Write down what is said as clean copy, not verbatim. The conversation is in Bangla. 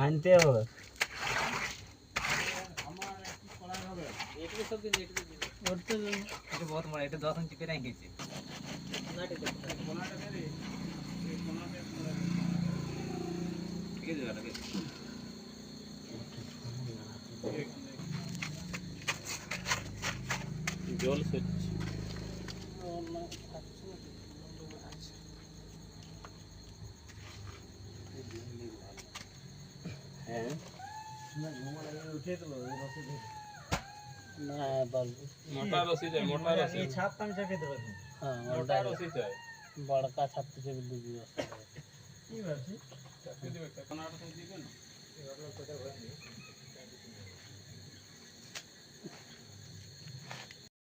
আনতে হবে बहुत बड़ा এটা 10 इंच पे नहीं खींचे ठीक है लगे জল সেচ হ্যাঁ উঠে দেবো না মোটা রশি চাই মোটা রশি ছাপ আমি চাপে দেবো হ্যাঁ মোটা রশি চাই বড়কা ছাপতে চাপে দিবি কি ভাবছি চাপে দিবে কোনাটা তো দিবে না